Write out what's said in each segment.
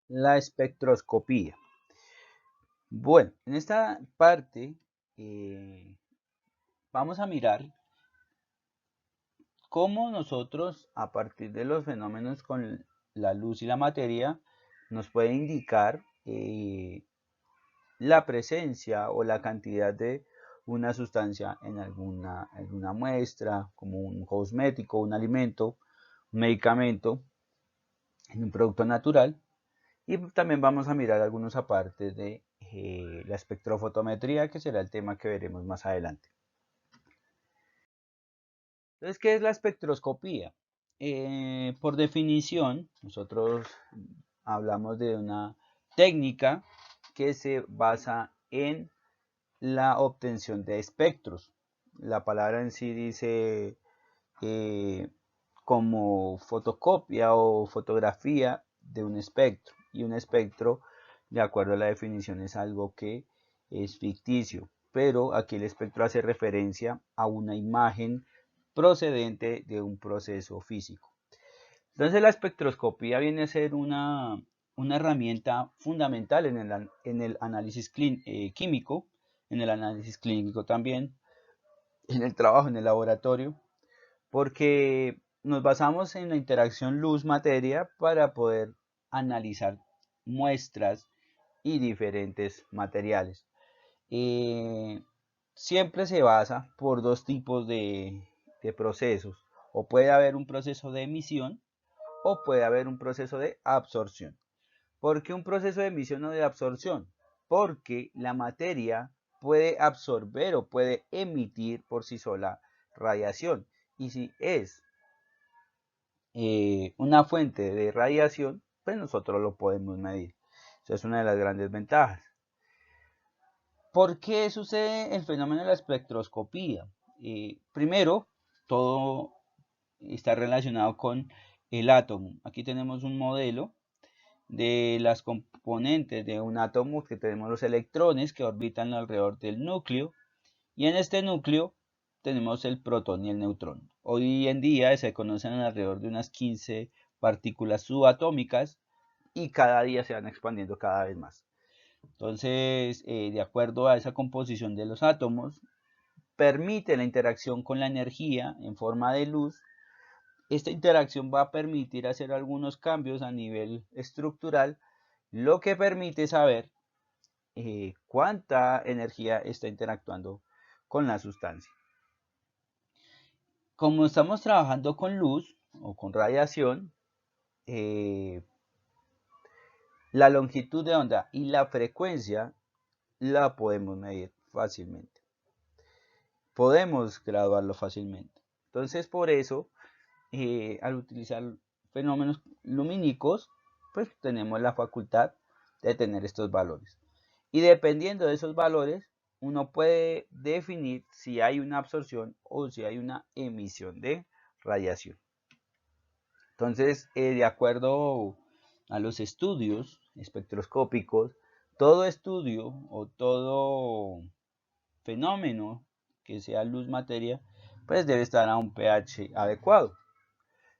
la espectroscopía. Bueno, en esta parte vamos a mirar cómo nosotros, a partir de los fenómenos con la luz y la materia, nos puede indicar la presencia o la cantidad de una sustancia en alguna muestra, como un cosmético, un alimento, un medicamento, en un producto natural. Y también vamos a mirar algunos apartes de la espectrofotometría, que será el tema que veremos más adelante. Entonces, ¿qué es la espectroscopía? Por definición, nosotros hablamos de una técnica que se basa en la obtención de espectros. La palabra en sí dice eh, como fotocopia o fotografía de un espectro. Y un espectro, de acuerdo a la definición, es algo que es ficticio. Pero aquí el espectro hace referencia a una imagen procedente de un proceso físico. Entonces la espectroscopía viene a ser una herramienta fundamental en el análisis químico, en el análisis clínico también, en el trabajo en el laboratorio, porque nos basamos en la interacción luz-materia para poder analizar muestras y diferentes materiales. Eh, Siempre se basa por dos tipos de procesos, o puede haber un proceso de emisión o puede haber un proceso de absorción. ¿Por qué un proceso de emisión o de absorción? Porque la materia puede absorber o puede emitir por sí sola radiación. Y si es una fuente de radiación, pues nosotros lo podemos medir. Esa es una de las grandes ventajas. ¿Por qué sucede el fenómeno de la espectroscopía? Primero, todo está relacionado con el átomo. Aquí tenemos un modelo de las componentes de un átomo, que tenemos los electrones que orbitan alrededor del núcleo, y en este núcleo tenemos el protón y el neutrón. Hoy en día se conocen alrededor de unas 15 partículas subatómicas y cada día se van expandiendo cada vez más. Entonces, de acuerdo a esa composición de los átomos, permite la interacción con la energía en forma de luz. Esta interacción va a permitir hacer algunos cambios a nivel estructural, lo que permite saber cuánta energía está interactuando con la sustancia. Como estamos trabajando con luz o con radiación, eh, la longitud de onda y la frecuencia la podemos medir fácilmente. Podemos graduarlo fácilmente. Entonces, por eso, al utilizar fenómenos lumínicos, pues tenemos la facultad de tener estos valores. Y dependiendo de esos valores, uno puede definir si hay una absorción o si hay una emisión de radiación. Entonces, de acuerdo a los estudios espectroscópicos, todo estudio o todo fenómeno que sea luz materia, pues debe estar a un pH adecuado.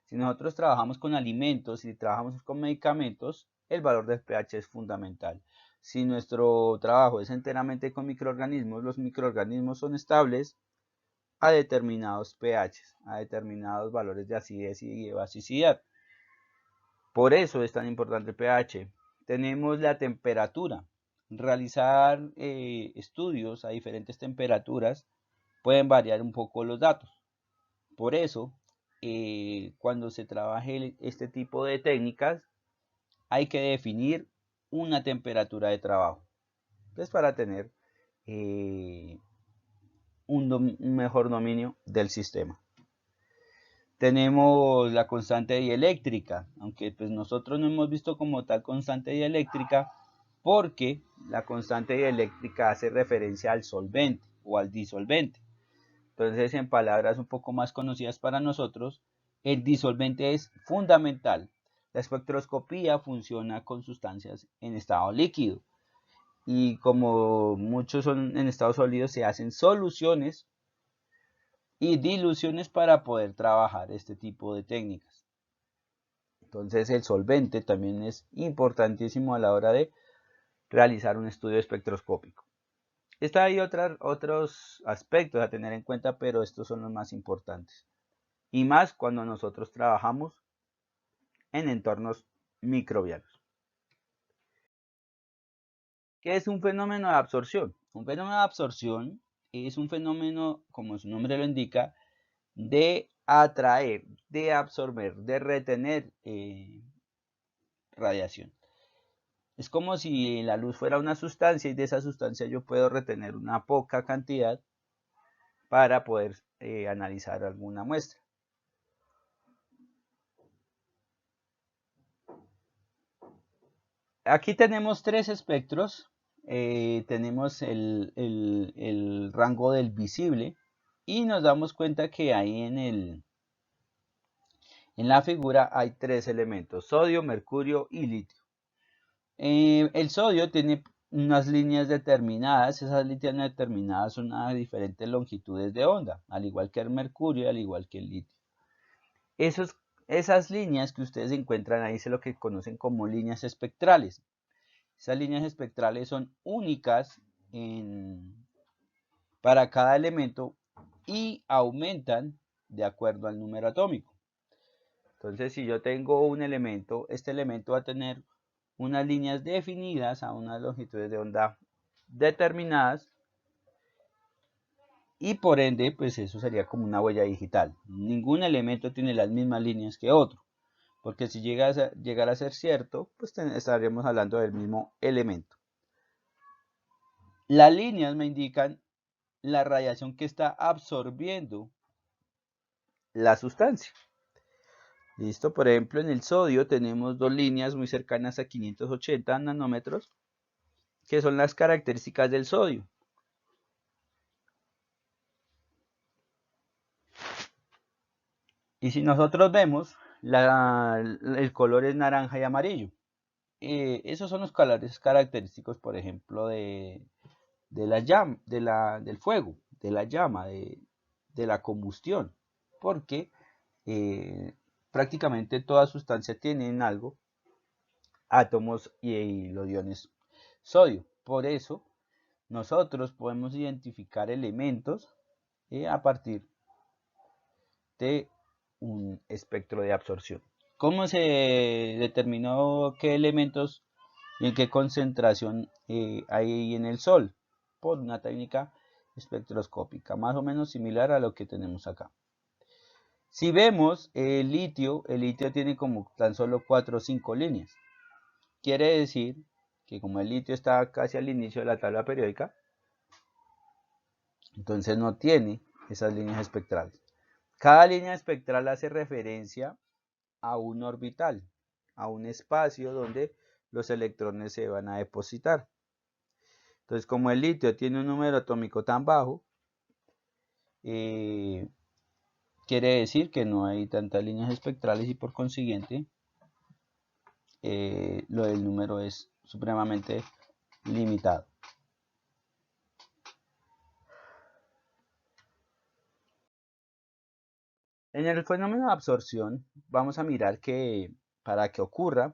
Si nosotros trabajamos con alimentos y trabajamos con medicamentos, el valor del pH es fundamental. Si nuestro trabajo es enteramente con microorganismos, los microorganismos son estables a determinados pHs, a determinados valores de acidez y de basicidad. Por eso es tan importante el pH. Tenemos la temperatura. Realizar estudios a diferentes temperaturas pueden variar un poco los datos. Por eso, cuando se trabaje este tipo de técnicas, hay que definir una temperatura de trabajo. Pues para tener eh, un mejor dominio del sistema. Tenemos la constante dieléctrica, aunque pues nosotros no hemos visto como tal constante dieléctrica, porque la constante dieléctrica hace referencia al solvente o al disolvente. Entonces, en palabras un poco más conocidas para nosotros, el disolvente es fundamental. La espectroscopía funciona con sustancias en estado líquido, y como muchos son en estado sólido, se hacen soluciones y diluciones para poder trabajar este tipo de técnicas. Entonces el solvente también es importantísimo a la hora de realizar un estudio espectroscópico. Hay otros aspectos a tener en cuenta, pero estos son los más importantes. Y más cuando nosotros trabajamos en entornos microbianos. ¿Qué es un fenómeno de absorción? Un fenómeno de absorción es un fenómeno, como su nombre lo indica, de atraer, de absorber, de retener radiación. Es como si la luz fuera una sustancia y de esa sustancia yo puedo retener una poca cantidad para poder analizar alguna muestra. Aquí tenemos tres espectros. Tenemos el rango del visible y nos damos cuenta que ahí en la figura hay tres elementos: sodio, mercurio y litio. El sodio tiene unas líneas determinadas. Esas líneas determinadas son a diferentes longitudes de onda, al igual que el mercurio, al igual que el litio. Esas líneas que ustedes encuentran ahí es lo que conocen como líneas espectrales. Esas líneas espectrales son únicas para cada elemento y aumentan de acuerdo al número atómico. Entonces, si yo tengo un elemento, este elemento va a tener unas líneas definidas a unas longitudes de onda determinadas y por ende, pues eso sería como una huella digital. Ningún elemento tiene las mismas líneas que otro, porque si llegara a ser cierto, pues estaríamos hablando del mismo elemento. Las líneas me indican la radiación que está absorbiendo la sustancia. Listo, por ejemplo, en el sodio tenemos dos líneas muy cercanas a 580 nanómetros, que son las características del sodio. Y si nosotros vemos, el color es naranja y amarillo. Esos son los colores característicos, por ejemplo, del fuego, de la llama, de la combustión, porque prácticamente toda sustancia tiene en algo átomos y los iones sodio. Por eso nosotros podemos identificar elementos a partir de un espectro de absorción. ¿Cómo se determinó qué elementos y en qué concentración hay en el Sol? Por una técnica espectroscópica, más o menos similar a lo que tenemos acá. Si vemos el litio tiene como tan solo 4 o 5 líneas. Quiere decir que como el litio está casi al inicio de la tabla periódica, entonces no tiene esas líneas espectrales. Cada línea espectral hace referencia a un orbital, a un espacio donde los electrones se van a depositar. Entonces, como el litio tiene un número atómico tan bajo, quiere decir que no hay tantas líneas espectrales y por consiguiente lo del número es supremamente limitado. En el fenómeno de absorción vamos a mirar que para que ocurra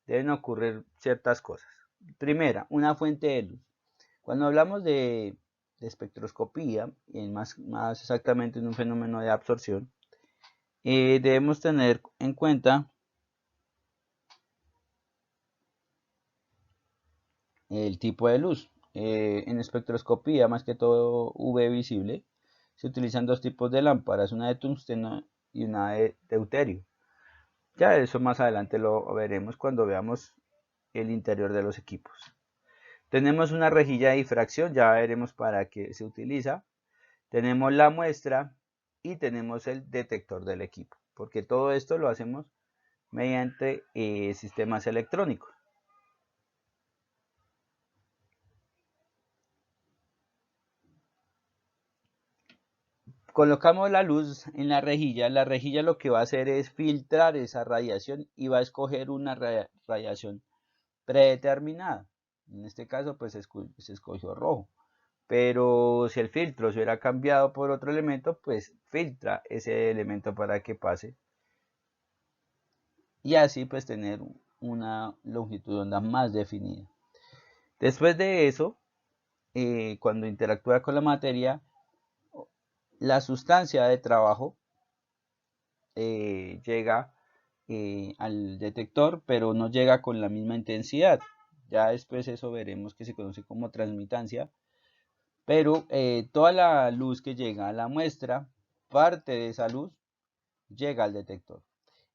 deben ocurrir ciertas cosas. Primera, una fuente de luz. Cuando hablamos de espectroscopía, y más exactamente en un fenómeno de absorción, debemos tener en cuenta el tipo de luz. En espectroscopía, más que todo UV visible, se utilizan dos tipos de lámparas, una de tungsteno y una de deuterio. Ya eso más adelante lo veremos cuando veamos el interior de los equipos. Tenemos una rejilla de difracción, ya veremos para qué se utiliza. Tenemos la muestra y tenemos el detector del equipo, porque todo esto lo hacemos mediante sistemas electrónicos. Colocamos la luz en la rejilla lo que va a hacer es filtrar esa radiación y va a escoger una radiación predeterminada. En este caso pues se escogió rojo, pero si el filtro se hubiera cambiado por otro elemento, pues filtra ese elemento para que pase y así pues tener una longitud de onda más definida. Después de eso, cuando interactúa con la materia, la sustancia de trabajo llega al detector, pero no llega con la misma intensidad. Ya después eso veremos que se conoce como transmitancia, pero toda la luz que llega a la muestra, parte de esa luz llega al detector.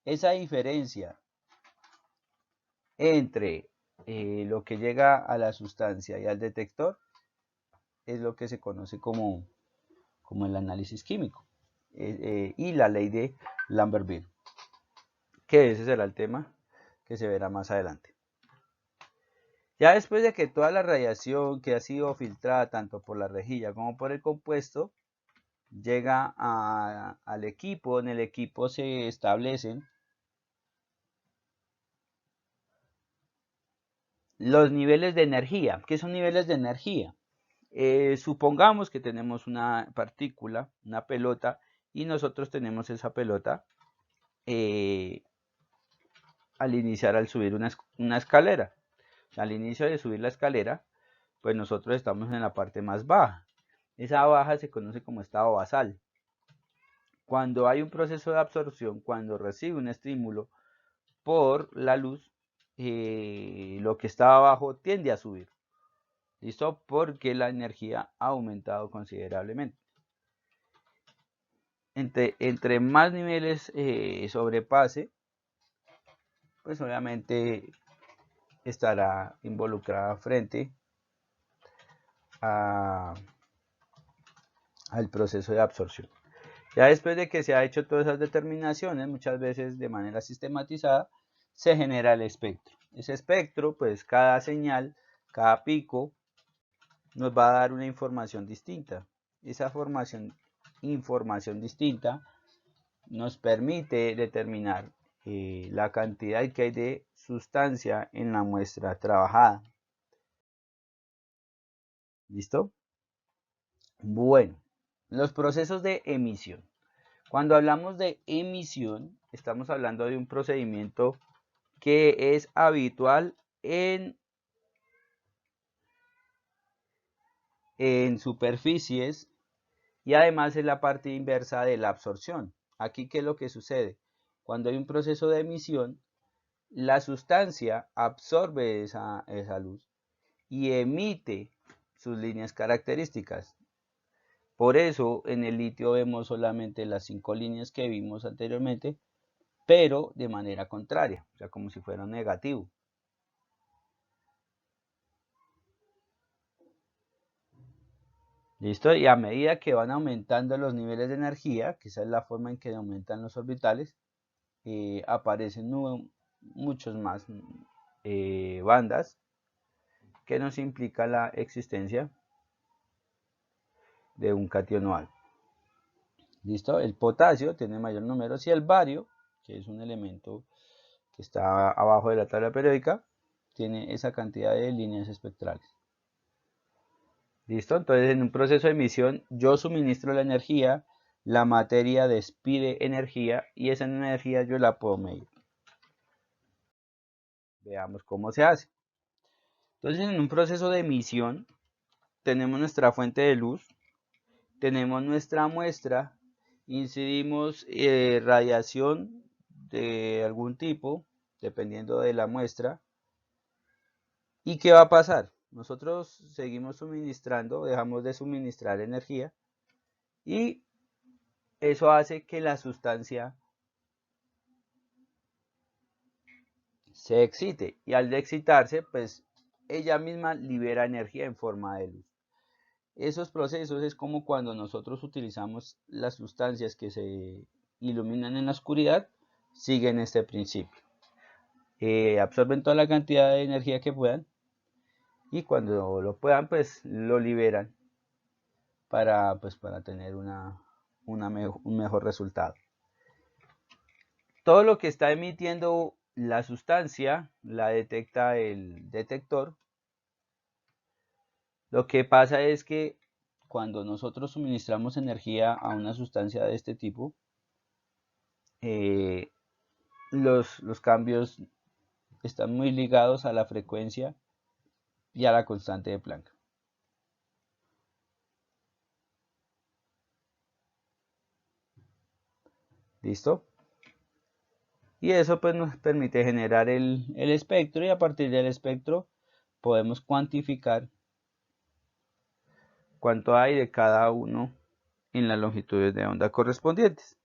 Esa diferencia entre lo que llega a la sustancia y al detector es lo que se conoce como el análisis químico y la ley de Lambert-Beer, que ese será el tema que se verá más adelante. Ya después de que toda la radiación que ha sido filtrada tanto por la rejilla como por el compuesto llega al equipo, en el equipo se establecen los niveles de energía. ¿Qué son niveles de energía? Supongamos que tenemos una partícula, una pelota, y nosotros tenemos esa pelota al iniciar, al subir una escalera. Al inicio de subir la escalera, pues nosotros estamos en la parte más baja. Esa baja se conoce como estado basal. Cuando hay un proceso de absorción, cuando recibe un estímulo por la luz, lo que estaba abajo tiende a subir. ¿Listo? Porque la energía ha aumentado considerablemente. Entre más niveles sobrepase, pues obviamente estará involucrada frente al proceso de absorción. Ya después de que se ha hecho todas esas determinaciones, muchas veces de manera sistematizada, se genera el espectro. Ese espectro, pues cada señal, cada pico, nos va a dar una información distinta. Esa información distinta nos permite determinar la cantidad que hay de sustancia en la muestra trabajada. ¿Listo? Bueno, los procesos de emisión. Cuando hablamos de emisión, estamos hablando de un procedimiento que es habitual en superficies y además es la parte inversa de la absorción. Aquí, ¿qué es lo que sucede? Cuando hay un proceso de emisión, la sustancia absorbe esa luz y emite sus líneas características. Por eso en el litio vemos solamente las 5 líneas que vimos anteriormente, pero de manera contraria, o sea, como si fuera un negativo. ¿Listo? Y a medida que van aumentando los niveles de energía, que esa es la forma en que aumentan los orbitales, aparecen muchos más bandas que nos implica la existencia de un cationo alfa. ¿Listo? El potasio tiene mayor número y el bario, que es un elemento que está abajo de la tabla periódica, tiene esa cantidad de líneas espectrales. ¿Listo? Entonces en un proceso de emisión yo suministro la energía, la materia despide energía y esa energía yo la puedo medir. Veamos cómo se hace. Entonces en un proceso de emisión tenemos nuestra fuente de luz, tenemos nuestra muestra, incidimos radiación de algún tipo, dependiendo de la muestra. ¿Y qué va a pasar? Nosotros seguimos suministrando, dejamos de suministrar energía y eso hace que la sustancia se excite y al excitarse, pues ella misma libera energía en forma de luz. Esos procesos es como cuando nosotros utilizamos las sustancias que se iluminan en la oscuridad, siguen este principio. Absorben toda la cantidad de energía que puedan y cuando lo puedan, pues lo liberan para tener un mejor resultado. Todo lo que está emitiendo la sustancia la detecta el detector. Lo que pasa es que cuando nosotros suministramos energía a una sustancia de este tipo, los cambios están muy ligados a la frecuencia y a la constante de Planck. ¿Listo? Y eso pues nos permite generar el espectro, y a partir del espectro podemos cuantificar cuánto hay de cada uno en las longitudes de onda correspondientes.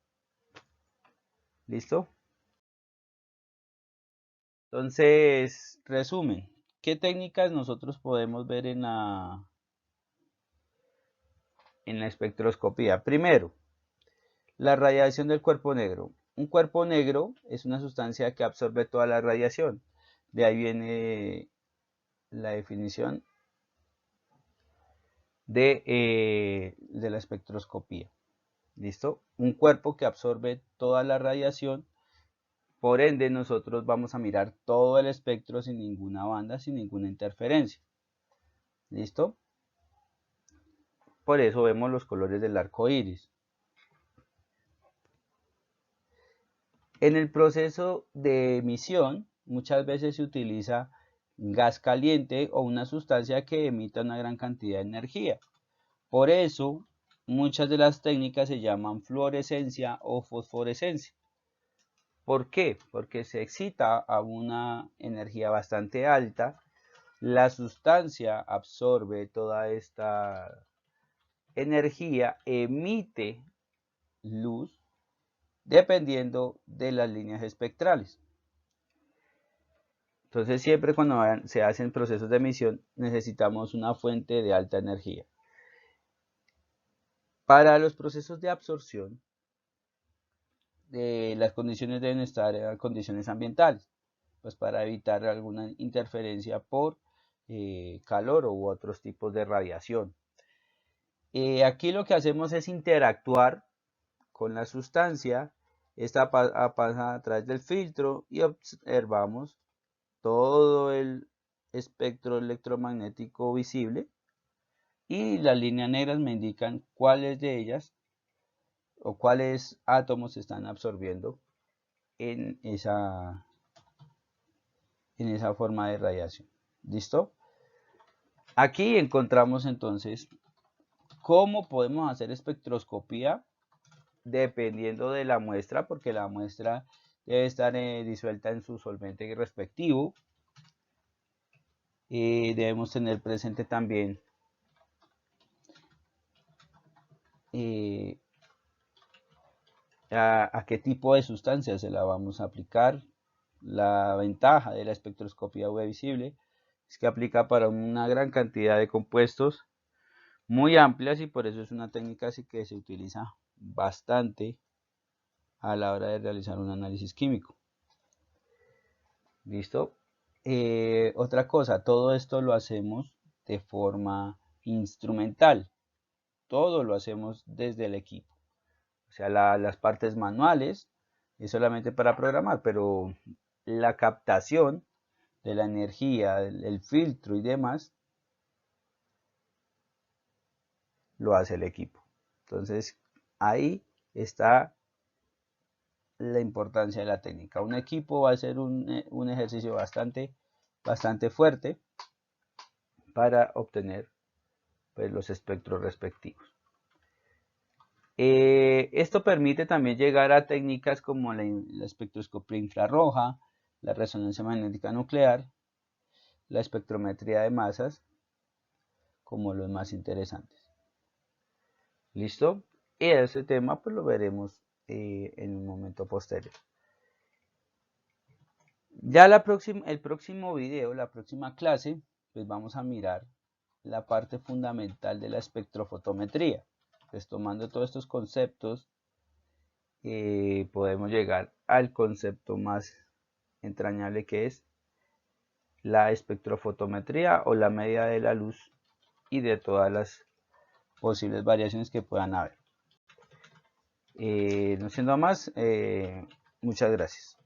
¿Listo? Entonces, resumen, ¿qué técnicas nosotros podemos ver en la espectroscopía? Primero, la radiación del cuerpo negro. Un cuerpo negro es una sustancia que absorbe toda la radiación. De ahí viene la definición de la espectroscopía. ¿Listo? Un cuerpo que absorbe toda la radiación. Por ende, nosotros vamos a mirar todo el espectro sin ninguna banda, sin ninguna interferencia. ¿Listo? Por eso vemos los colores del arco iris. En el proceso de emisión, muchas veces se utiliza gas caliente o una sustancia que emita una gran cantidad de energía. Por eso, muchas de las técnicas se llaman fluorescencia o fosforescencia. ¿Por qué? Porque se excita a una energía bastante alta, la sustancia absorbe toda esta energía, emite luz dependiendo de las líneas espectrales. Entonces siempre cuando se hacen procesos de emisión necesitamos una fuente de alta energía. Para los procesos de absorción, las condiciones deben estar en condiciones ambientales, pues para evitar alguna interferencia por calor u otros tipos de radiación. Aquí lo que hacemos es interactuar con la sustancia, esta pasa a través del filtro y observamos todo el espectro electromagnético visible, y las líneas negras me indican cuáles de ellas o cuáles átomos se están absorbiendo en esa forma de radiación. ¿Listo? Aquí encontramos entonces cómo podemos hacer espectroscopía dependiendo de la muestra, porque la muestra debe estar disuelta en su solvente respectivo. Debemos tener presente también a qué tipo de sustancia se la vamos a aplicar. La ventaja de la espectroscopía UV visible es que aplica para una gran cantidad de compuestos muy amplias, y por eso es una técnica así que se utiliza bastante a la hora de realizar un análisis químico. ¿Listo? Otra cosa, todo esto lo hacemos de forma instrumental. Todo lo hacemos desde el equipo. O sea, las partes manuales es solamente para programar, pero la captación de la energía, el filtro y demás, lo hace el equipo. Entonces, ahí está la importancia de la técnica. Un equipo va a ser un ejercicio bastante fuerte para obtener pues, los espectros respectivos. Esto permite también llegar a técnicas como la espectroscopía infrarroja, la resonancia magnética nuclear, la espectrometría de masas, como los más interesantes. ¿Listo? Y ese tema pues lo veremos en un momento posterior. Ya el próximo video, la próxima clase, pues vamos a mirar la parte fundamental de la espectrofotometría. Pues tomando todos estos conceptos, podemos llegar al concepto más entrañable, que es la espectrofotometría o la medida de la luz y de todas las posibles variaciones que puedan haber. No siendo más, muchas gracias.